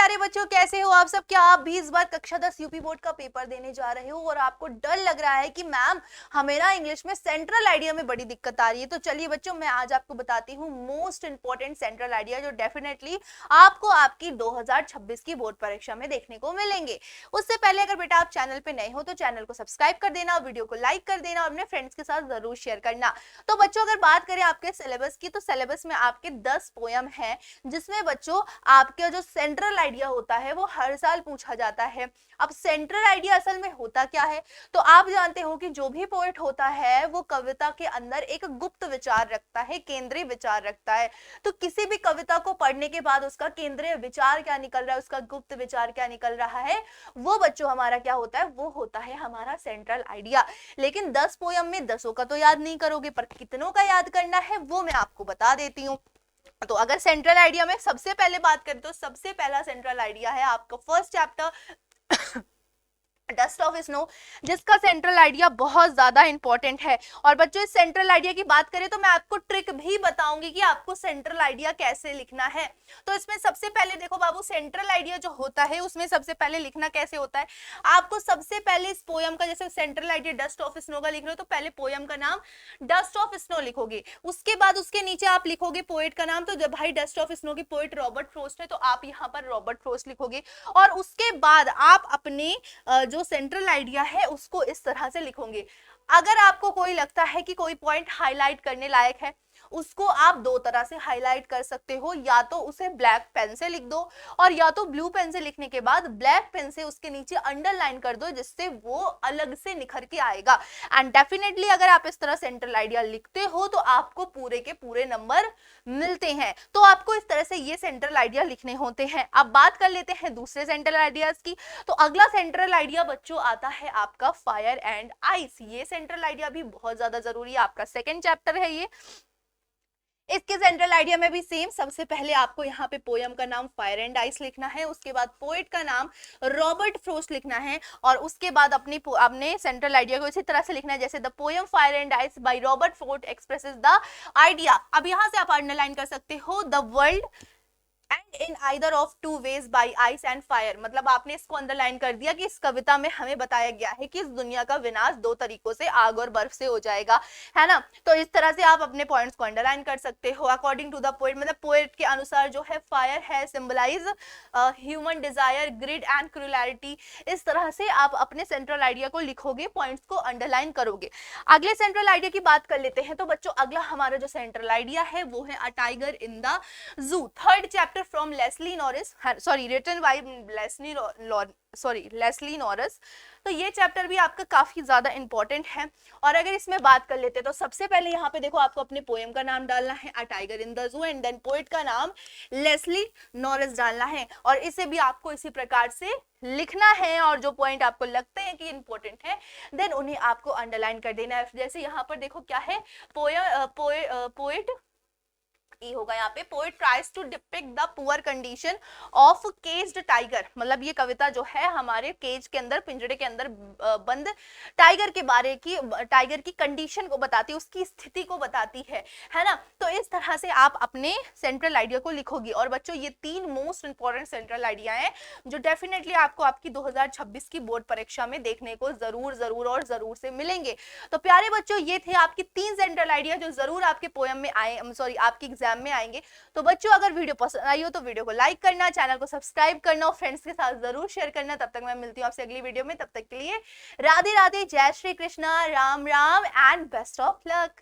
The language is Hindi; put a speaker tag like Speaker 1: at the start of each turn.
Speaker 1: प्यारे बच्चों, कैसे हो आप सब? क्या आप भी इस बार कक्षा 10 यूपी बोर्ड का पेपर देने जा रहे हो और आपको डर लग रहा है कि मैम हमें ना इंग्लिश में सेंट्रल आइडिया में बड़ी दिक्कत आ रही है? तो चलिए बच्चों, मैं आज आपको बताती हूँ मोस्ट इंपॉर्टेंट सेंट्रल आइडिया जो डेफिनेटली आपको आपकी 2026 की बोर्ड परीक्षा में देखने को मिलेंगे। उससे पहले अगर बेटा आप चैनल पे नए हो तो चैनल को सब्सक्राइब कर देना, वीडियो को लाइक कर देना और अपने फ्रेंड्स के साथ जरूर शेयर करना। तो बच्चों, अगर बात करें आपके सिलेबस की, तो सिलेबस में आपके 10 पोयम है, जिसमें बच्चों आपके जो सेंट्रल आइडिया होता है वो हर साल पूछा जाता है। अब सेंट्रल आइडिया असल में होता क्या है? तो आप जानते हो कि जो भी पोएट होता है वो कविता के अंदर एक गुप्त विचार रखता है, केंद्रीय विचार रखता है। तो किसी भी कविता को पढ़ने के बाद उसका केंद्रीय विचार क्या निकल रहा है, उसका गुप्त विचार क्या निकल रहा है, वो बच्चों हमारा क्या होता है? वो होता है हमारा सेंट्रल आइडिया। लेकिन 10 पोयम में 10 का तो याद नहीं करोगे, पर कितनों का याद करना है वो मैं आपको बता देती हूँ। तो अगर सेंट्रल आइडिया में सबसे पहले बात करें तो सबसे पहला सेंट्रल आइडिया है आपका first chapter dust of snow, जिसका सेंट्रल आइडिया बहुत ज्यादा इंपॉर्टेंट है। और बच्चों, इस सेंट्रल आइडिया की बात करें तो मैं आपको ट्रिक भी बताऊंगी कि आपको सेंट्रल आइडिया कैसे लिखना है। तो इसमें सबसे पहले देखो बाबू, सेंट्रल आइडिया जो होता है उसमें सबसे पहले लिखना कैसे होता है? आपको सबसे पहले इस पोयम का, जैसे central idea dust of snow का लिख रहे हो तो पहले पोयम का नाम डस्ट ऑफ स्नो लिखोगे। उसके बाद उसके नीचे आप लिखोगे पोएट का नाम। तो जब भाई डस्ट ऑफ स्नो की पोएट रॉबर्ट फ्रॉस्ट है तो आप यहाँ पर रॉबर्ट फ्रॉस्ट लिखोगे। और उसके बाद आप अपने जो सेंट्रल आइडिया है उसको इस तरह से लिखोगे। अगर आपको कोई लगता है कि कोई पॉइंट हाईलाइट करने लायक है, उसको आप दो तरह से हाईलाइट कर सकते हो, या तो उसे ब्लैक पेन से लिख दो और या तो ब्लू पेन से लिखने के बाद ब्लैक पेन से उसके नीचे अंडरलाइन कर दो, जिससे वो अलग से निखर के आएगा। एंड डेफिनेटली अगर आप इस तरह सेंट्रल आइडिया लिखते हो तो आपको पूरे के पूरे नंबर मिलते हैं। तो आपको इस तरह से ये सेंट्रल आइडिया लिखने होते हैं। अब बात कर लेते हैं दूसरे सेंट्रल आइडियाज की। तो अगला सेंट्रल आइडिया बच्चों आता है आपका फायर एंड आइस। ये सेंट्रल आइडिया भी बहुत ज्यादा जरूरी है, आपका सेकेंड चैप्टर है ये। इसके सेंट्रल आइडिया में भी सेम, सबसे पहले आपको यहाँ पे पोयम का नाम फायर एंड आइस लिखना है, उसके बाद पोएट का नाम रॉबर्ट फ्रॉस्ट लिखना है और उसके बाद अपने सेंट्रल आइडिया को इसी तरह से लिखना है जैसे the poem fire and ice by Robert Frost expresses the idea. अब यहाँ से आप अंडरलाइन कर सकते हो the world end in either of two ways by ice and fire. मतलब आपने इसको अंडरलाइन कर दिया कि इस कविता में हमें बताया गया है कि इस दुनिया का विनाश दो तरीकों से, आग और बर्फ से हो जाएगा, है ना। तो इस तरह से आप अपने पॉइंट्स को अंडरलाइन कर सकते हो अकॉर्डिंग टू द पोएट। मतलब पोएट के अनुसार जो है फायर है symbolise human desire, greed and cruelty. इस तरह से आप अपने सेंट्रल आइडिया को लिखोगे, पॉइंट्स को अंडरलाइन करोगे। अगले सेंट्रल आइडिया की बात कर लेते हैं। तो बच्चों, अगला हमारा जो सेंट्रल आइडिया है वो है a tiger in the zoo, third chapter from Leslie Norris, sorry written by Leslie Norris. तो ये चैप्टर भी आपका काफी ज्यादा इंपॉर्टेंट है। और अगर इसमें बात कर लेते हैं तो सबसे पहले यहाँ पे देखो आपको अपने पोएम का नाम डालना है a tiger in the zoo and then poet का नाम लेस्ली नॉरिस डालना है और इसे भी आपको इसी प्रकार से लिखना है। और जो पॉइंट आपको लगते हैं कि इंपॉर्टेंट है देन उन्हें आपको अंडरलाइन कर देना है। जैसे यहाँ पर देखो क्या है, पोएट ये होगा यहाँ पे, poet tries to depict the poor condition of caged tiger. मतलब ये कविता जो है हमारे केज के अंदर, पिंजरे के अंदर बंद टाइगर के बारे की, टाइगर की कंडीशन को बताती है, उसकी स्थिति को बताती है ना। तो इस तरह से आप अपने सेंट्रल आइडिया को लिखोगी। और बच्चों, ये तीन मोस्ट इंपॉर्टेंट सेंट्रल आइडिया हैं जो डेफिनेटली आपको आपकी 2026 की बोर्ड परीक्षा में देखने को जरूर से मिलेंगे। तो प्यारे बच्चों, ये थे आपके 3 सेंट्रल आइडिया जो जरूर आपके पोएम में आए, सॉरी आपकी एग्जाम में आएंगे। तो बच्चों, अगर वीडियो पसंद आई हो तो वीडियो को लाइक करना, चैनल को सब्सक्राइब करना और फ्रेंड्स के साथ जरूर शेयर करना। तब तक मैं मिलती हूँ आपसे अगली वीडियो में, तब तक के लिए राधे राधे, जय Shri Krishna, Ram Ram and best of luck.